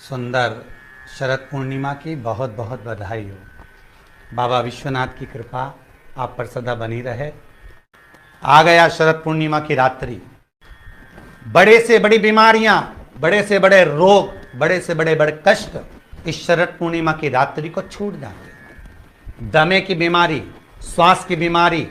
सुंदर शरद पूर्णिमा की बहुत बहुत बधाई हो। बाबा विश्वनाथ की कृपा आप पर सदा बनी रहे। आ गया शरद पूर्णिमा की रात्रि। बड़े से बड़ी बीमारियां, बड़े से बड़े रोग, बड़े से बड़े बड़े कष्ट इस शरद पूर्णिमा की रात्रि को छूट जाते हैं। दमे की बीमारी, श्वास की बीमारी,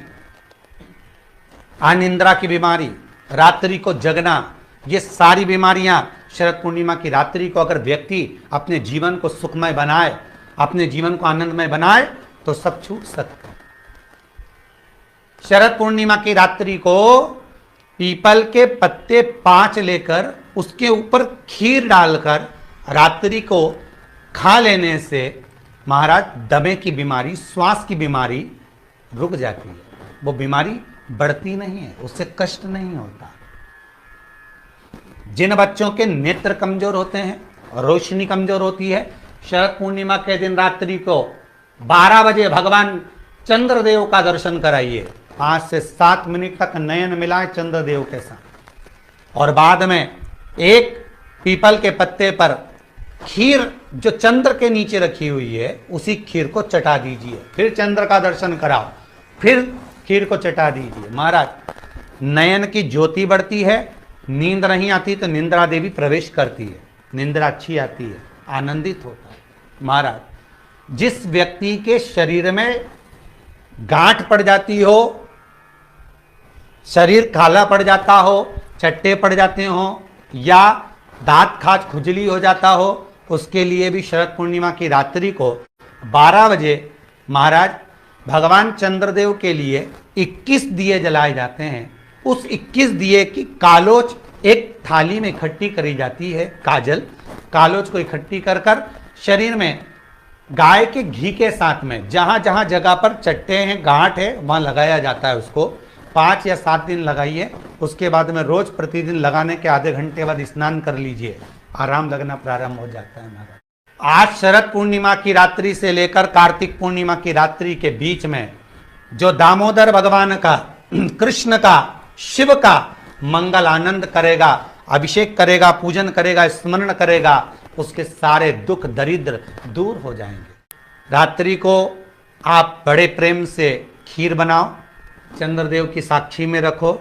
अनिद्रा की बीमारी, रात्रि को जगना, ये सारी बीमारियां शरद पूर्णिमा की रात्रि को अगर व्यक्ति अपने जीवन को सुखमय बनाए, अपने जीवन को आनंदमय बनाए तो सब छूट सकता है। शरद पूर्णिमा की रात्रि को पीपल के पत्ते 5 लेकर उसके ऊपर खीर डालकर रात्रि को खा लेने से महाराज दमे की बीमारी, श्वास की बीमारी रुक जाती है। वो बीमारी बढ़ती नहीं है, उससे कष्ट नहीं होता। जिन बच्चों के नेत्र कमजोर होते हैं, रोशनी कमजोर होती है, शरद पूर्णिमा के दिन रात्रि को 12 बजे भगवान चंद्रदेव का दर्शन कराइए। 5 से 7 मिनट तक नयन मिलाए चंद्रदेव के साथ और बाद में एक पीपल के पत्ते पर खीर जो चंद्र के नीचे रखी हुई है उसी खीर को चटा दीजिए। फिर चंद्र का दर्शन कराओ, फिर खीर को चटा दीजिए। महाराज नयन की ज्योति बढ़ती है। नींद नहीं आती तो निंद्रा देवी प्रवेश करती है, निंद्रा अच्छी आती है, आनंदित होता है। महाराज जिस व्यक्ति के शरीर में गांठ पड़ जाती हो, शरीर काला पड़ जाता हो, चट्टे पड़ जाते हो या दांत खाज खुजली हो जाता हो, उसके लिए भी शरद पूर्णिमा की रात्रि को 12 बजे महाराज भगवान चंद्रदेव के लिए 21 दिए जलाए जाते हैं। उस 21 दिए की कालोच एक थाली में इकट्ठी करी जाती है। कालोच को इकट्ठी कर कर शरीर में गाय के घी के साथ में जहां जहां जगह पर चट्टे हैं, गांठ है, वहां लगाया जाता है। उसको 5 या 7 दिन लगाइए। उसके बाद में रोज प्रतिदिन लगाने के आधे घंटे बाद स्नान कर लीजिए, आराम लगना प्रारंभ हो जाता है। महाराज आज शरद पूर्णिमा की रात्रि से लेकर कार्तिक पूर्णिमा की रात्रि के बीच में जो दामोदर भगवान का, कृष्ण का, शिव का मंगल आनंद करेगा, अभिषेक करेगा, पूजन करेगा, स्मरण करेगा, उसके सारे दुख दरिद्र दूर हो जाएंगे। रात्रि को आप बड़े प्रेम से खीर बनाओ, चंद्रदेव की साक्षी में रखो,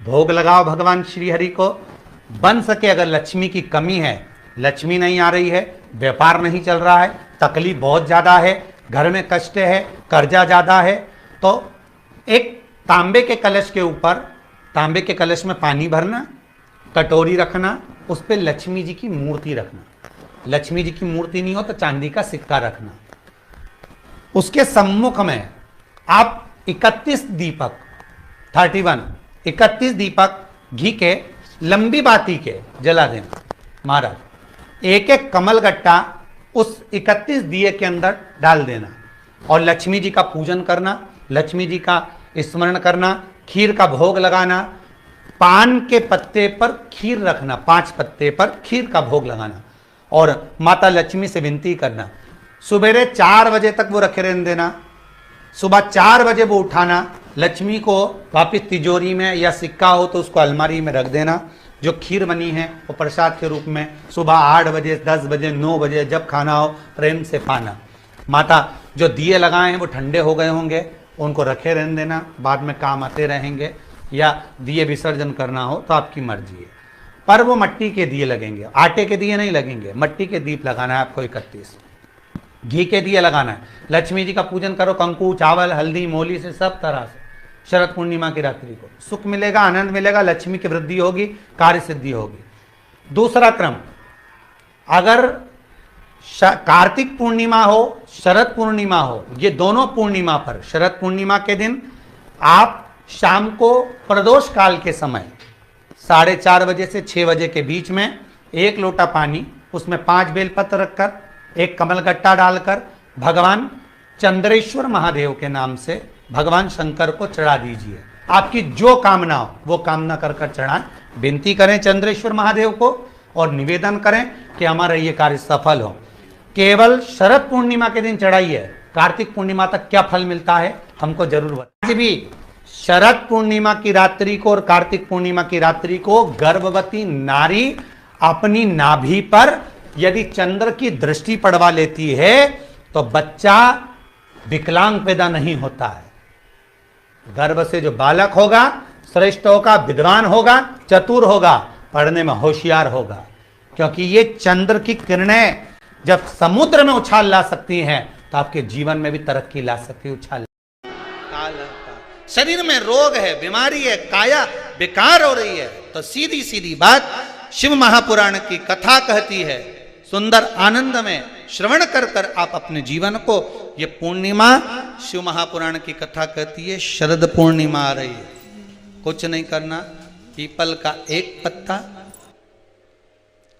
भोग लगाओ भगवान श्री हरि को। बन सके अगर लक्ष्मी की कमी है, लक्ष्मी नहीं आ रही है, व्यापार नहीं चल रहा है, तकलीफ बहुत ज़्यादा है, घर में कष्ट है, कर्जा ज़्यादा है, तो एक तांबे के कलश के ऊपर, तांबे के कलश में पानी भरना, कटोरी रखना, उस पर लक्ष्मी जी की मूर्ति रखना। लक्ष्मी जी की मूर्ति नहीं हो तो चांदी का सिक्का रखना। उसके सम्मुख में आप 31 दीपक घी के लंबी बाती के जला देना। महाराज एक एक कमल गट्टा उस 31 दिए के अंदर डाल देना और लक्ष्मी जी का पूजन करना, लक्ष्मी जी का स्मरण करना, खीर का भोग लगाना, पान के पत्ते पर खीर रखना, 5 पत्ते पर खीर का भोग लगाना और माता लक्ष्मी से विनती करना। सुबेरे 4 बजे तक वो रखे रहने देना, सुबह 4 बजे वो उठाना, लक्ष्मी को वापिस तिजोरी में या सिक्का हो तो उसको अलमारी में रख देना। जो खीर बनी है वो प्रसाद के रूप में सुबह 8 बजे, 10 बजे, 9 बजे जब खाना हो प्रेम से पाना। माता जो दिए लगाए हैं वो ठंडे हो गए होंगे, उनको रखे रहने देना, बाद में काम आते रहेंगे, या दिए विसर्जन करना हो तो आपकी मर्जी है। पर वो मट्टी के दिए लगेंगे, आटे के दिए नहीं लगेंगे, मट्टी के दीप लगाना है आपको। 31 घी के दिए लगाना है। लक्ष्मी जी का पूजन करो, कंकु, चावल, हल्दी, मोली से सब तरह से। शरद पूर्णिमा की रात्रि को सुख मिलेगा, आनंद मिलेगा, लक्ष्मी की वृद्धि होगी, कार्य सिद्धि होगी। दूसरा क्रम, अगर कार्तिक पूर्णिमा हो, शरद पूर्णिमा हो, ये दोनों पूर्णिमा पर शरद पूर्णिमा के दिन आप शाम को प्रदोष काल के समय 4:30 बजे से 6 बजे के बीच में 1 लोटा पानी, उसमें 5 बेलपत्र रखकर, 1 कमलगट्टा डालकर भगवान चंद्रेश्वर महादेव के नाम से भगवान शंकर को चढ़ा दीजिए। आपकी जो कामना हो वो कामना कर कर चढ़ाएं, विनती करें चंद्रेश्वर महादेव को और निवेदन करें कि हमारा ये कार्य सफल हो। केवल शरद पूर्णिमा के दिन चढ़ाइए, कार्तिक पूर्णिमा तक क्या फल मिलता है हमको जरूर बताइए। आज भी शरद पूर्णिमा की रात्रि को और कार्तिक पूर्णिमा की रात्रि को गर्भवती नारी अपनी नाभि पर यदि चंद्र की दृष्टि पड़वा लेती है तो बच्चा विकलांग पैदा नहीं होता है। गर्भ से जो बालक होगा श्रेष्ठ होगा, विद्वान होगा, चतुर होगा, पढ़ने में होशियार होगा, क्योंकि ये चंद्र की किरणें जब समुद्र में उछाल ला सकती हैं तो आपके जीवन में भी तरक्की ला सकती है। उछाल शरीर में रोग है, बीमारी है, काया बेकार हो रही है, तो सीधी सीधी बात शिव महापुराण की कथा कहती है, सुंदर आनंद में श्रवण कर कर आप अपने जीवन को, ये पूर्णिमा शिव महापुराण की कथा कहती है, शरद पूर्णिमा आ रही है, कुछ नहीं करना, पीपल का एक पत्ता,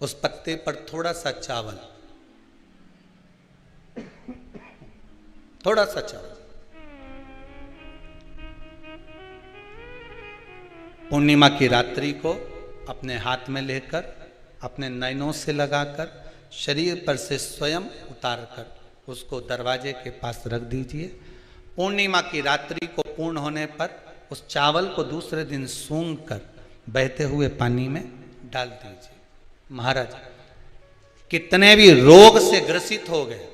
उस पत्ते पर थोड़ा सा चावल, थोड़ा सा चावल, पूर्णिमा की रात्रि को अपने हाथ में लेकर अपने नयनों से लगाकर शरीर पर से स्वयं उतार कर उसको दरवाजे के पास रख दीजिए। पूर्णिमा की रात्रि को पूर्ण होने पर उस चावल को दूसरे दिन सूंघ कर बहते हुए पानी में डाल दीजिए। महाराज कितने भी रोग से ग्रसित हो गए,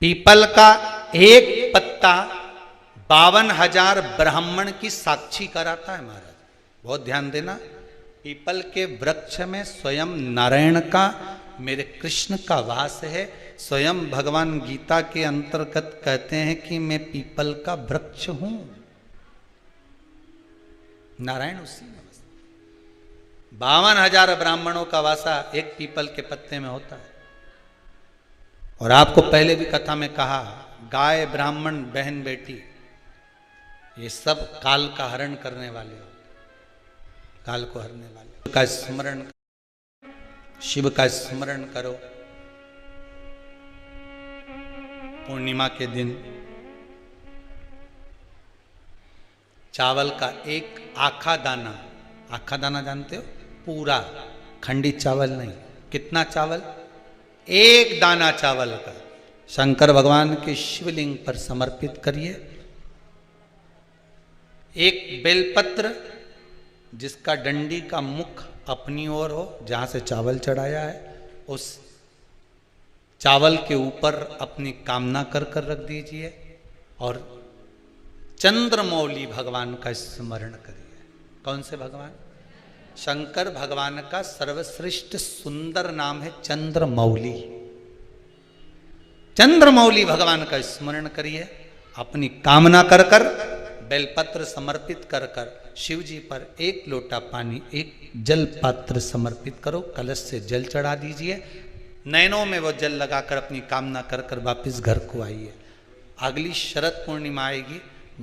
पीपल का एक पत्ता 52,000 ब्राह्मण की साक्षी कराता है। महाराज बहुत ध्यान देना, पीपल के वृक्ष में स्वयं नारायण का, मेरे कृष्ण का वास है। स्वयं भगवान गीता के अंतर्गत कहते हैं कि मैं पीपल का वृक्ष हूं, नारायण उसी में। 52,000 ब्राह्मणों का वासा एक पीपल के पत्ते में होता है। और आपको पहले भी कथा में कहा, गाय, ब्राह्मण, बहन, बेटी, ये सब काल का हरण करने वाले हो, काल को हरने वाले का स्मरण, शिव का स्मरण करो। पूर्णिमा के दिन चावल का एक आखा दाना, आखा दाना जानते हो, पूरा खंडित चावल नहीं, कितना चावल, एक दाना चावल का शंकर भगवान के शिवलिंग पर समर्पित करिए। एक बेलपत्र जिसका डंडी का मुख अपनी ओर हो, जहां से चावल चढ़ाया है, उस चावल के ऊपर अपनी कामना कर कर रख दीजिए और चंद्रमौली भगवान का स्मरण करिए। कौन से भगवान? शंकर भगवान का सर्वश्रेष्ठ सुंदर नाम है चंद्रमौली। चंद्रमौली भगवान का स्मरण करिए, अपनी कामना कर कर बेलपत्र समर्पित कर कर शिव जी पर एक लोटा पानी, एक जल पात्र समर्पित करो, कलश से जल चढ़ा दीजिए, नैनों में वो जल लगाकर अपनी कामना कर कर वापिस घर को आइए। अगली शरद पूर्णिमा आएगी,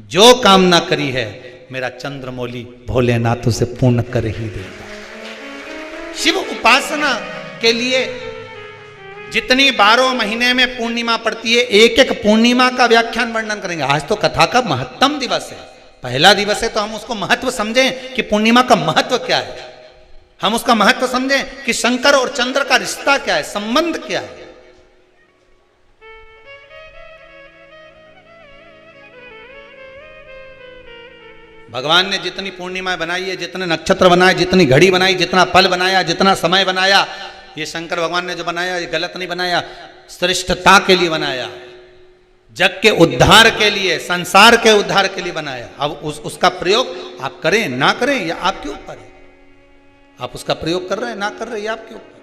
जो कामना करी है मेरा चंद्रमौली भोलेनाथ उसे पूर्ण कर ही देगा। शिव उपासना के लिए जितनी 12 महीने में पूर्णिमा पड़ती है, एक एक पूर्णिमा का व्याख्यान वर्णन करेंगे। आज तो कथा का महत्तम दिवस है, पहला दिवस है, तो हम उसको महत्व समझें कि पूर्णिमा का महत्व क्या है, हम उसका महत्व समझें कि शंकर और चंद्र का रिश्ता क्या है, संबंध क्या है। भगवान ने जितनी पूर्णिमा बनाई है, जितने नक्षत्र बनाए, जितनी घड़ी बनाई, जितना पल बनाया, जितना समय बनाया, ये शंकर भगवान ने जो बनाया ये गलत नहीं बनाया, श्रेष्ठता के लिए बनाया, जग के उद्धार के लिए, संसार के उद्धार के लिए बनाया। अब उसका प्रयोग आप करें ना करें या आपके ऊपर है, आप उसका प्रयोग कर रहे हैं ना कर रहे हैं आपके ऊपर,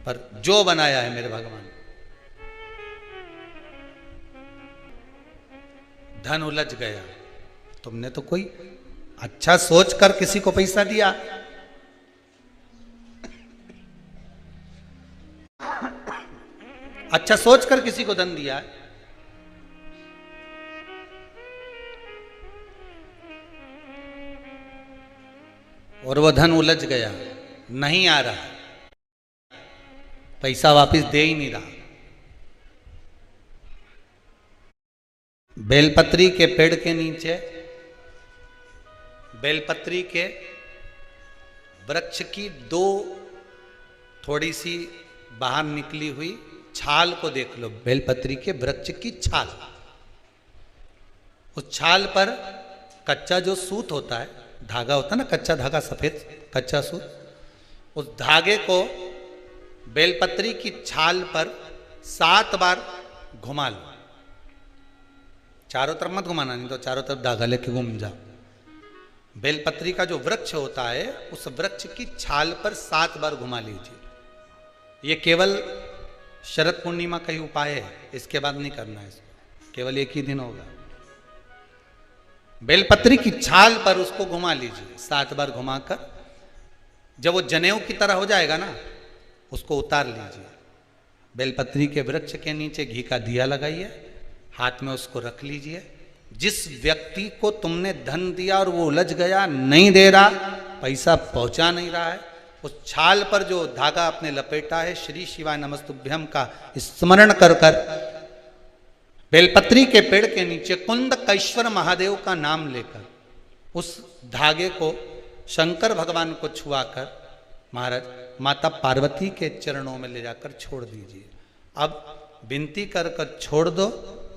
पर जो बनाया है मेरे भगवान। धन उलझ गया, तुमने तो कोई अच्छा सोच कर किसी को पैसा दिया, अच्छा सोच कर किसी को धन दिया है, और वह धन उलझ गया, नहीं आ रहा, पैसा वापस दे ही नहीं रहा। बेलपत्री के पेड़ के नीचे, बेलपत्री के वृक्ष की 2 थोड़ी सी बाहर निकली हुई छाल को देख लो, बेलपत्री के वृक्ष की छाल, उस छाल पर कच्चा जो सूत होता है, धागा होता है ना, कच्चा धागा, सफेद कच्चा सूत, उस धागे को बेलपत्री की छाल पर 7 बार घुमा लो। चारों तरफ मत घुमाना, नहीं तो चारों तरफ धागा लेके घूम जाओ। बेलपत्री का जो वृक्ष होता है उस वृक्ष की छाल पर 7 बार घुमा लीजिए। ये केवल शरद पूर्णिमा का ही उपाय है, इसके बाद नहीं करना है इसको, केवल एक ही दिन होगा। बेलपत्री की छाल पर उसको घुमा लीजिए 7 बार घुमाकर, जब वो जनेऊ की तरह हो जाएगा ना उसको उतार लीजिए। बेलपत्री के वृक्ष के नीचे घी का दिया लगाइए, हाथ में उसको रख लीजिए। जिस व्यक्ति को तुमने धन दिया और वो उलझ गया, नहीं दे रहा, पैसा पहुंचा नहीं रहा है, उस छाल पर जो धागा आपने लपेटा है श्री शिवाय नमस्तुभ्यम का स्मरण कर कर बेलपत्री के पेड़ के नीचे कुंदकेश्वर महादेव का नाम लेकर उस धागे को शंकर भगवान को छुआकर महाराज माता पार्वती के चरणों में ले जाकर छोड़ दीजिए। अब विनती कर कर छोड़ दो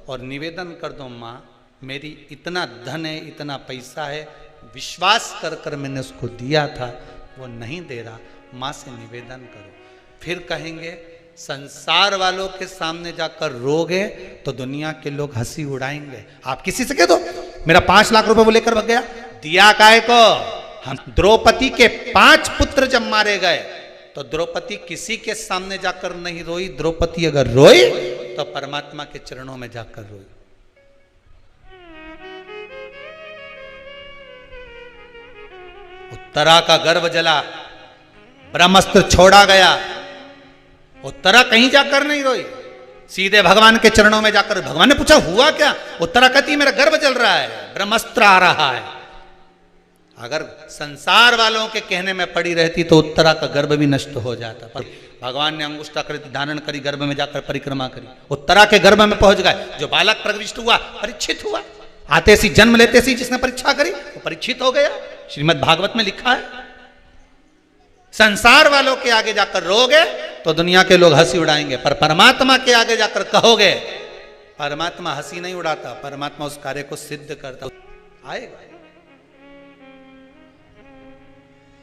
और निवेदन कर दो, माँ मेरी इतना धन है, इतना पैसा है, विश्वास कर कर मैंने उसको दिया था, वो नहीं दे रहा, माँ से निवेदन करो। फिर कहेंगे संसार वालों के सामने जाकर रोगे तो दुनिया के लोग हंसी उड़ाएंगे। आप किसी से कह दो मेरा 5 लाख रुपए वो लेकर भग गया, दिया काय को? हम द्रौपदी के 5 पुत्र जब मारे गए तो द्रौपदी किसी के सामने जाकर नहीं रोई। द्रौपदी अगर रोई तो परमात्मा के चरणों में जाकर रोई। उत्तरा का गर्भ जला, ब्रह्मास्त्र छोड़ा गया, उत्तरा कहीं जाकर नहीं रोई, सीधे भगवान के चरणों में जाकर। भगवान ने पूछा हुआ क्या? उत्तरा कहती मेरा गर्भ जल रहा है, ब्रह्मास्त्र आ रहा है। अगर संसार वालों के कहने में पड़ी रहती तो उत्तरा का गर्भ भी नष्ट हो जाता, पर भगवान ने अंगुष्ठाकृति धारण करी, गर्भ में जाकर परिक्रमा करी, उत्तरा के गर्भ में पहुंच गए। जो बालक प्रविष्ट हुआ परीक्षित हुआ, आते सी जन्म लेते सी जिसने परीक्षा करी वो परीक्षित हो गया। श्रीमद् भागवत में लिखा है। संसार वालों के आगे जाकर रोगे तो दुनिया के लोग हंसी उड़ाएंगे, पर परमात्मा के आगे जाकर कहोगे, परमात्मा हंसी नहीं उड़ाता, परमात्मा उस कार्य को सिद्ध करता आएगा।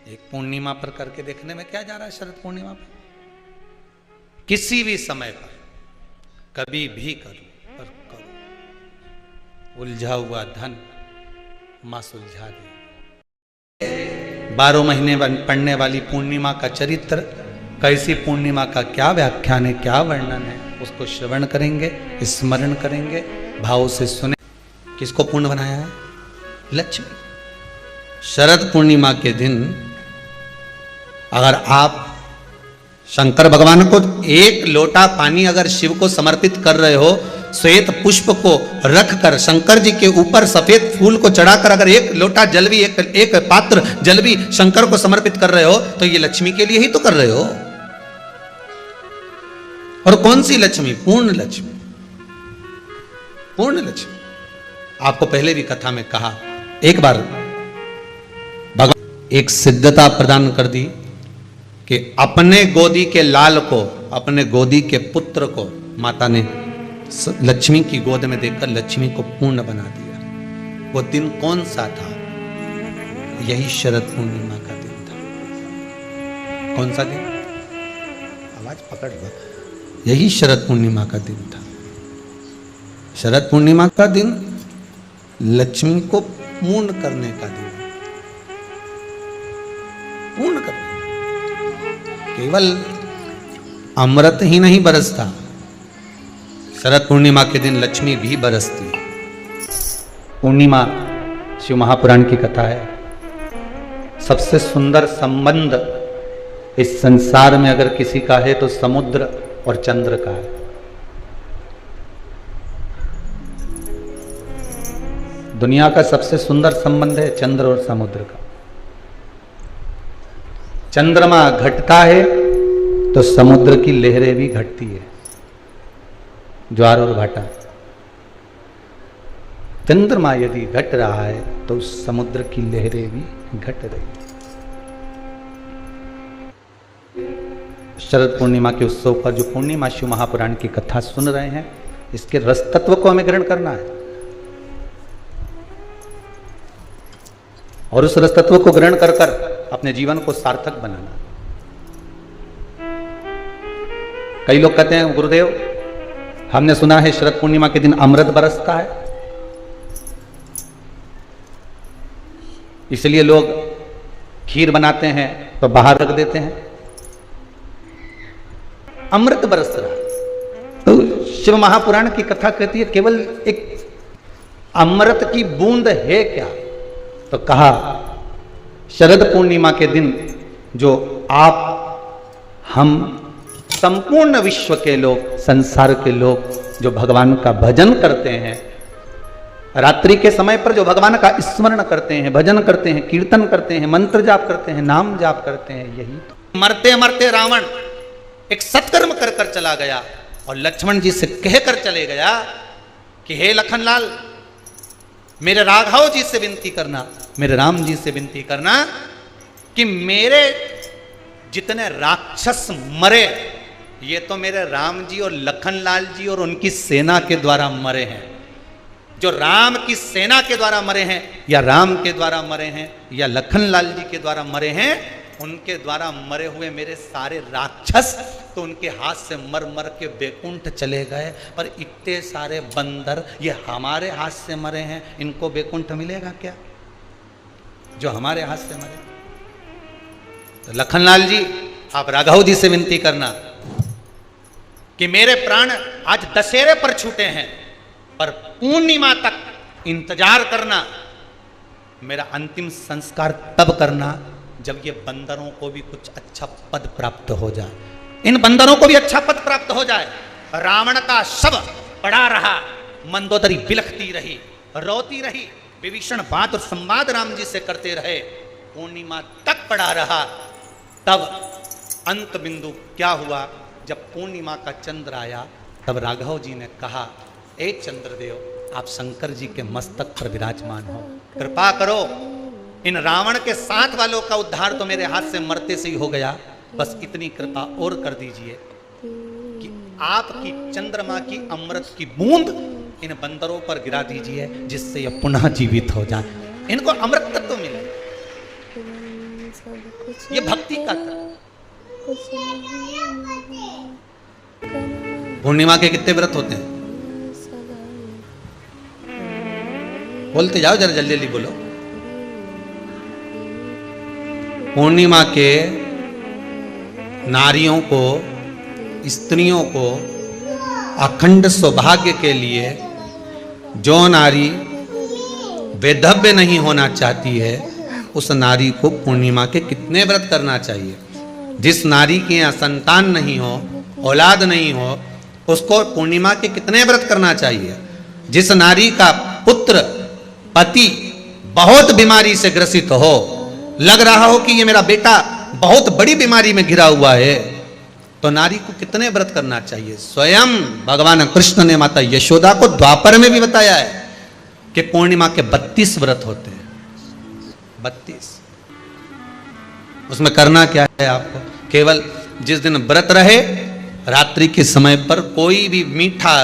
एक पूर्णिमा पर करके देखने में क्या जा रहा है? शरद पूर्णिमा पर किसी भी समय पर कभी भी करो, पर करो। उलझा हुआ धन मां सुलझा दे। 12 महीने पढ़ने वाली पूर्णिमा का चरित्र, कैसी पूर्णिमा का क्या व्याख्यान है, क्या वर्णन है, उसको श्रवण करेंगे, स्मरण करेंगे, भाव से सुने। किसको पूर्ण बनाया है? लक्ष्मी। शरद पूर्णिमा के दिन अगर आप शंकर भगवान को 1 लोटा पानी अगर शिव को समर्पित कर रहे हो, श्वेत पुष्प को रखकर शंकर जी के ऊपर सफेद फूल को चढ़ाकर अगर 1 लोटा जल भी, एक पात्र जल भी शंकर को समर्पित कर रहे हो, तो ये लक्ष्मी के लिए ही तो कर रहे हो। और कौन सी लक्ष्मी? पूर्ण लक्ष्मी। पूर्ण लक्ष्मी। आपको पहले भी कथा में कहा, एक बार भगवान एक सिद्धता प्रदान कर दी कि अपने गोदी के लाल को, अपने गोदी के पुत्र को माता ने लक्ष्मी की गोद में देखकर लक्ष्मी को पूर्ण बना दिया। वो दिन कौन सा था? यही शरद पूर्णिमा का दिन था। कौन सा दिन? आवाज पकड़ लो। यही शरद पूर्णिमा का दिन था। शरद पूर्णिमा का दिन लक्ष्मी को पूर्ण करने का दिन, पूर्ण करने। केवल अमृत ही नहीं बरसता, शरद पूर्णिमा के दिन लक्ष्मी भी बरसती। पूर्णिमा शिव महापुराण की कथा है। सबसे सुंदर संबंध इस संसार में अगर किसी का है तो समुद्र और चंद्र का है। दुनिया का सबसे सुंदर संबंध है चंद्र और समुद्र का। चंद्रमा घटता है तो समुद्र की लहरें भी घटती है, ज्वार और भाटा। चंद्रमा यदि घट रहा है तो समुद्र की लहरें भी घट रही। शरद पूर्णिमा के उत्सव पर जो पूर्णिमा शिव महापुराण की कथा सुन रहे हैं, इसके रस तत्व को हमें ग्रहण करना है और उस रस तत्व को ग्रहण कर कर अपने जीवन को सार्थक बनाना। कई लोग कहते हैं गुरुदेव हमने सुना है शरद पूर्णिमा के दिन अमृत बरसता है, इसलिए लोग खीर बनाते हैं तो बाहर रख देते हैं। अमृत बरस रहा, तो शिव महापुराण की कथा कहती है केवल एक अमृत की बूंद है क्या? तो कहा शरद पूर्णिमा के दिन जो आप हम संपूर्ण विश्व के लोग, संसार के लोग जो भगवान का भजन करते हैं, रात्रि के समय पर जो भगवान का स्मरण करते हैं, भजन करते हैं, कीर्तन करते हैं, मंत्र जाप करते हैं, नाम जाप करते हैं, यही तो। मरते मरते रावण एक सत्कर्म कर कर चला गया और लक्ष्मण जी से कहकर चले गया कि हे लखनलाल, मेरे राघव जी से विनती करना, मेरे राम जी से विनती करना कि मेरे जितने राक्षस मरे ये तो मेरे राम जी और लखनलाल जी और उनकी सेना के द्वारा मरे हैं। जो राम की सेना के द्वारा मरे हैं या राम के द्वारा मरे हैं या लखनलाल जी के द्वारा मरे हैं, उनके द्वारा मरे हुए मेरे सारे राक्षस तो उनके हाथ से मर मर के बैकुंठ चले गए, पर इतने सारे बंदर ये हमारे हाथ से मरे हैं, इनको बैकुंठ मिलेगा क्या जो हमारे हाथ से मरे? तो लखनलाल जी आप राघव जी से विनती करना कि मेरे प्राण आज दशहरे पर छूटे हैं, पर पूर्णिमा तक इंतजार करना, मेरा अंतिम संस्कार तब करना जब ये बंदरों को भी कुछ अच्छा पद प्राप्त हो जाए, इन बंदरों को भी अच्छा पद प्राप्त हो जाए। रावण का शव पड़ा रहा, मंदोदरी बिलखती रही, रोती रही, विभीषण बात और संवाद राम जी से करते रहे, पूर्णिमा तक पड़ा रहा। तब अंत बिंदु क्या हुआ? जब पूर्णिमा का चंद्र आया तब राघव जी ने कहा, ए चंद्रदेव आप शंकर जी के मस्तक पर विराजमान हो, कृपा करो, इन रावण के साथ वालों का उद्धार तो मेरे हाथ से मरते से ही हो गया, बस इतनी कृपा और कर दीजिए कि आपकी चंद्रमा की अमृत की बूंद इन बंदरों पर गिरा दीजिए, जिससे ये पुनः जीवित हो जाए, इनको अमृत तत्व मिले। ये भक्ति का था। पूर्णिमा के कितने व्रत होते हैं? बोलते जाओ, जरा जल्दी जल्दी बोलो। पूर्णिमा के नारियों को, स्त्रियों को अखंड सौभाग्य के लिए जो नारी वैधव्य नहीं होना चाहती है, उस नारी को पूर्णिमा के कितने व्रत करना चाहिए? जिस नारी के यहाँ संतान नहीं हो, औलाद नहीं हो, उसको पूर्णिमा के कितने व्रत करना चाहिए? जिस नारी का पुत्र पति बहुत बीमारी से ग्रसित हो, लग रहा हो कि ये मेरा बेटा बहुत बड़ी बीमारी में घिरा हुआ है, तो नारी को कितने व्रत करना चाहिए? स्वयं भगवान कृष्ण ने माता यशोदा को द्वापर में भी बताया है कि पूर्णिमा के 32 व्रत होते हैं। 32। उसमें करना क्या है आपको? केवल जिस दिन व्रत रहे, रात्रि के समय पर कोई भी मीठा,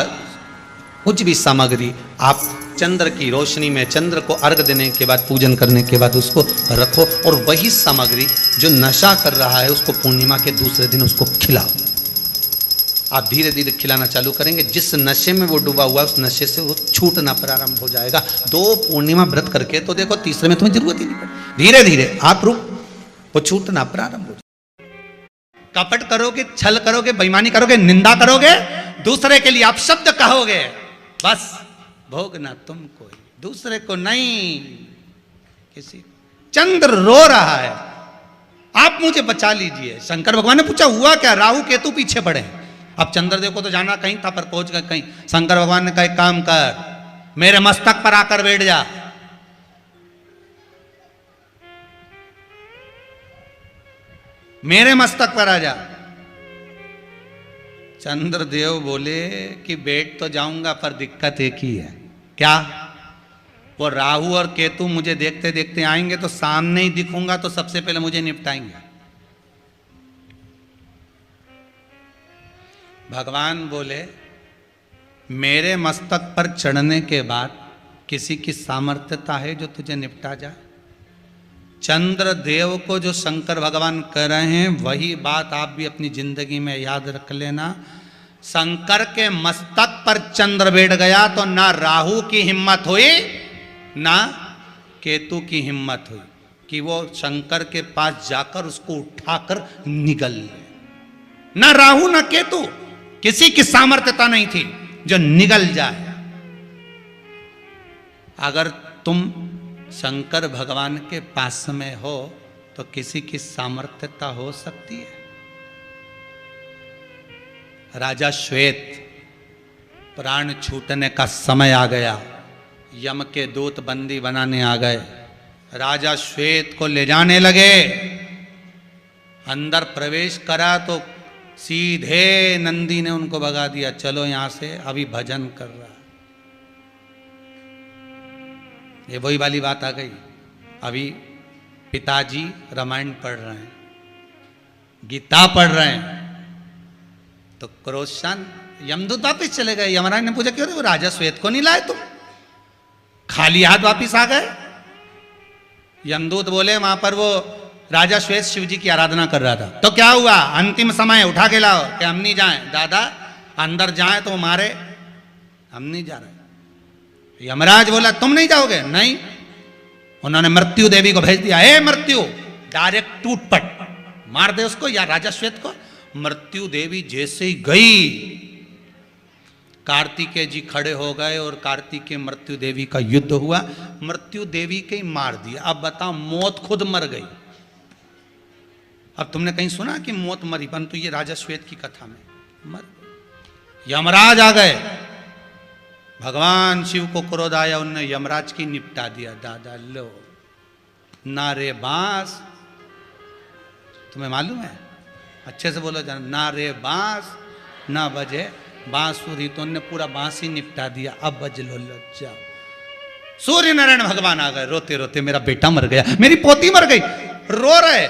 कुछ भी सामग्री आप चंद्र की रोशनी में, चंद्र को अर्घ देने के बाद, पूजन करने के बाद उसको रखो, और वही सामग्री जो नशा कर रहा है उसको पूर्णिमा के दूसरे दिन उसको खिलाओ। आप धीरे धीरे खिलाना चालू करेंगे, जिस नशे में वो डूबा हुआ है उस नशे से वो छूटना प्रारंभ हो जाएगा। 2 पूर्णिमा व्रत करके तो देखो, तीसरे में तुम्हें जरूरत ही नहीं पड़ेगी। धीरे धीरे आप रुक, वो छूटना प्रारंभ हो जाएगा। कपट करोगे, छल करोगे, बेईमानी करोगे, निंदा करोगे, दूसरे के लिए आप शब्द कहोगे, बस भोगना तुमको ही, दूसरे को नहीं। किसी चंद्र रो रहा है, आप मुझे बचा लीजिए। शंकर भगवान ने पूछा हुआ क्या? राहु केतु पीछे पड़े। अब चंद्रदेव को तो जाना कहीं था, पर पहुंच गए कहीं। शंकर भगवान ने कहा एक काम कर, मेरे मस्तक पर आकर बैठ जा। मेरे मस्तक पर आ जा। चंद्रदेव बोले कि बैठ तो जाऊंगा, पर दिक्कत एक ही है। क्या? वो राहु और केतु मुझे देखते देखते आएंगे, तो सामने ही दिखूंगा तो सबसे पहले मुझे निपटाएंगे। भगवान बोले मेरे मस्तक पर चढ़ने के बाद किसी की सामर्थ्यता है जो तुझे निपटा जाए? चंद्रदेव को जो शंकर भगवान कर रहे हैं वही बात आप भी अपनी जिंदगी में याद रख लेना। शंकर के मस्तक पर चंद्र बैठ गया तो ना राहु की हिम्मत हुई ना केतु की हिम्मत हुई कि वो शंकर के पास जाकर उसको उठाकर निगल ले। ना राहु ना केतु, किसी की सामर्थ्यता नहीं थी जो निगल जाए। अगर तुम शंकर भगवान के पास में हो तो किसी की सामर्थ्यता हो सकती है। राजा श्वेत, प्राण छूटने का समय आ गया, यम के दूत बंदी बनाने आ गए। राजा श्वेत को ले जाने लगे, अंदर प्रवेश करा तो सीधे नंदी ने उनको भगा दिया, चलो यहां से, अभी भजन कर रहा। ये वही वाली बात आ गई। अभी पिताजी रामायण पढ़ रहे हैं, गीता पढ़ रहे हैं, तो क्रोशान यमदूत वापिस चले गए। यमराज ने पूछा क्यों राजा श्वेत को नहीं लाए तुम, खाली हाथ वापिस आ गए। यमदूत बोले वहां पर वो राजा श्वेत शिव जी की आराधना कर रहा था। तो क्या हुआ, अंतिम समय उठा के लाओ कि हम नहीं जाएं। दादा अंदर जाएं तो मारे, हम नहीं जा रहे। यमराज बोला तुम नहीं जाओगे? नहीं। उन्होंने मृत्यु देवी को भेज दिया, हे मृत्यु डायरेक्ट टूटपट मार दे उसको या राजा श्वेत को। मृत्यु देवी जैसे ही गई, कार्तिकेय जी खड़े हो गए और कार्तिकेय मृत्यु देवी का युद्ध हुआ। मृत्यु देवी के ही मार दिया। अब बताओ, मौत खुद मर गई। अब तुमने कहीं सुना कि मौत मरी, परंतु ये राजा श्वेत की कथा में मर गई। यमराज आ गए, भगवान शिव को क्रोध आया, उन्होंने यमराज की निपटा दिया। दादा लो ना रे बांस, तुम्हें मालूम है, अच्छे से बोलो जाना, ना रे बांस ना बजे बांसुरी, तो उन्होंने पूरा बांस ही निपटा दिया। अब बज लो जाओ। सूर्य नारायण भगवान आ गए, रोते रोते मेरा बेटा मर गया, मेरी पोती मर गई, रो रहे।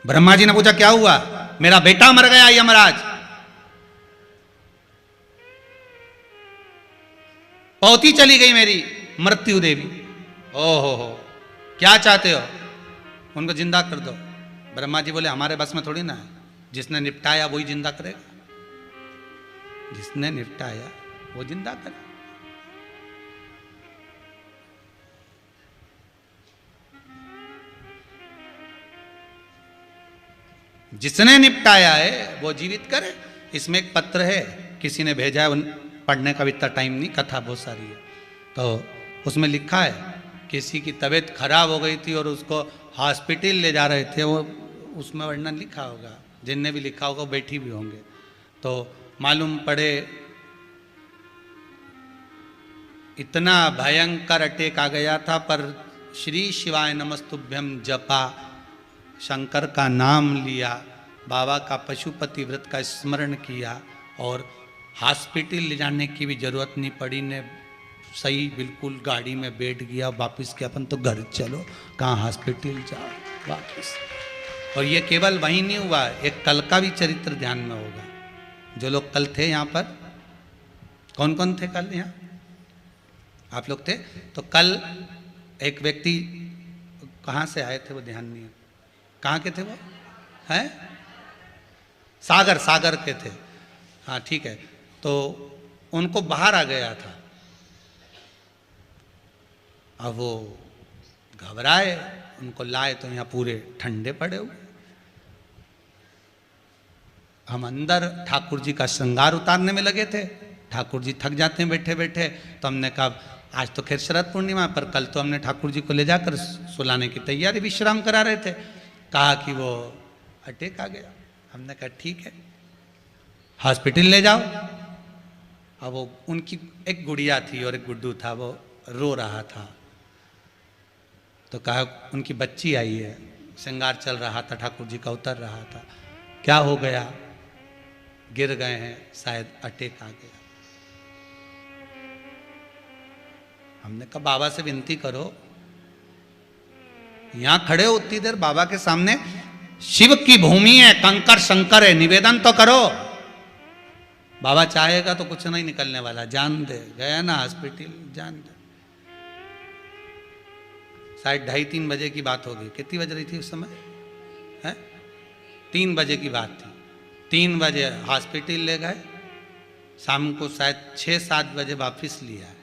ब्रह्मा जी ने पूछा क्या हुआ? मेरा बेटा मर गया यमराज। पौती चली गई मेरी मृत्यु देवी। हो क्या चाहते हो? उनको जिंदा कर दो। ब्रह्मा जी बोले हमारे बस में थोड़ी ना है, जिसने निपटाया वही जिंदा करेगा, जिसने निपटाया वो जिंदा करे। जिसने निपटाया है वो जीवित करे। इसमें एक पत्र है, किसी ने भेजा है, पढ़ने का भी इतना टाइम नहीं, कथा बहुत सारी है। तो उसमें लिखा है किसी की तबीयत खराब हो गई थी और उसको हॉस्पिटल ले जा रहे थे, वो उसमें वर्णन लिखा होगा, जिनने भी लिखा होगा वो बैठी भी होंगे। तो मालूम पड़े इतना भयंकर अटैक आ गया था, पर श्री शिवाय नमस्तुभ्यम जपा, शंकर का नाम लिया, बाबा का पशुपति व्रत का स्मरण किया और हॉस्पिटल ले जाने की भी जरूरत नहीं पड़ी। ने सही बिल्कुल गाड़ी में बैठ गया, वापस के अपन तो घर चलो, कहाँ हॉस्पिटल जाओ वापस। और ये केवल वहीं नहीं हुआ, एक कल का भी चरित्र ध्यान में होगा। जो लोग कल थे यहाँ पर, कौन कौन थे कल यहाँ? आप लोग थे। तो कल एक व्यक्ति कहाँ से आए थे वो ध्यान नहीं है, कहाँ के थे वो? हैं सागर के थे। हाँ ठीक है। तो उनको बाहर आ गया था, अब वो घबराए, उनको लाए तो यहाँ पूरे ठंडे पड़े हुए। हम अंदर ठाकुर जी का श्रृंगार उतारने में लगे थे। ठाकुर जी थक जाते हैं बैठे बैठे, तो हमने कहा आज तो खैर शरद पूर्णिमा, पर कल तो हमने ठाकुर जी को ले जाकर सुलाने की तैयारी, विश्राम करा रहे थे। कहा कि वो अटैक आ गया। हमने कहा ठीक है, हॉस्पिटल ले जाओ। अब वो उनकी एक गुड़िया थी और एक गुड्डू था, वो रो रहा था। तो कहा उनकी बच्ची आई है, श्रृंगार चल रहा था, ठाकुर जी का उतर रहा था, क्या हो गया? गिर गए हैं, शायद अटैक आ गया। हमने कहा बाबा से विनती करो, यहां खड़े हो उतनी देर, बाबा के सामने शिव की भूमि है, कंकर शंकर है, निवेदन तो करो। बाबा चाहेगा तो कुछ नहीं निकलने वाला, जान दे। गया ना हॉस्पिटल, जान दे। शायद 2:30-3 बजे की बात होगी। कितनी बज रही थी उस समय? है 3 बजे की बात थी। 3 बजे हॉस्पिटल ले गए, शाम को शायद 6-7 बजे वापस लिया है।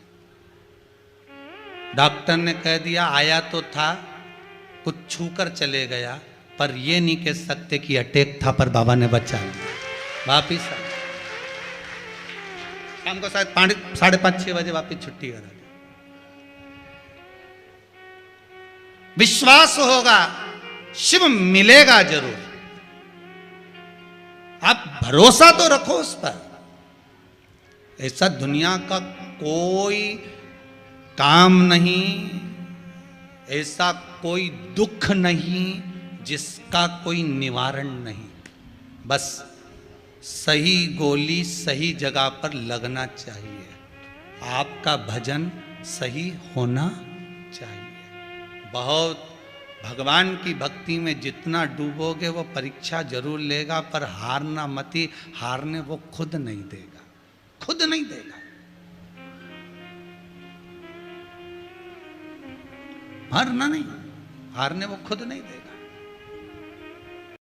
डॉक्टर ने कह दिया आया तो था, कुछ छूकर चले गया, पर ये नहीं कह सकते कि अटैक था, पर बाबा ने बचा लिया। वापिस शाम को शायद 5:30-6 बजे वापिस छुट्टी करा दी। विश्वास होगा शिव मिलेगा जरूर, आप भरोसा तो रखो उस पर। ऐसा दुनिया का कोई काम नहीं, ऐसा कोई दुख नहीं जिसका कोई निवारण नहीं। बस सही गोली सही जगह पर लगना चाहिए, आपका भजन सही होना चाहिए। बहुत भगवान की भक्ति में जितना डूबोगे वो परीक्षा जरूर लेगा, पर हारना मती, हारने वो खुद नहीं देगा, खुद नहीं देगा। हारना नहीं, हारने वो खुद नहीं देगा।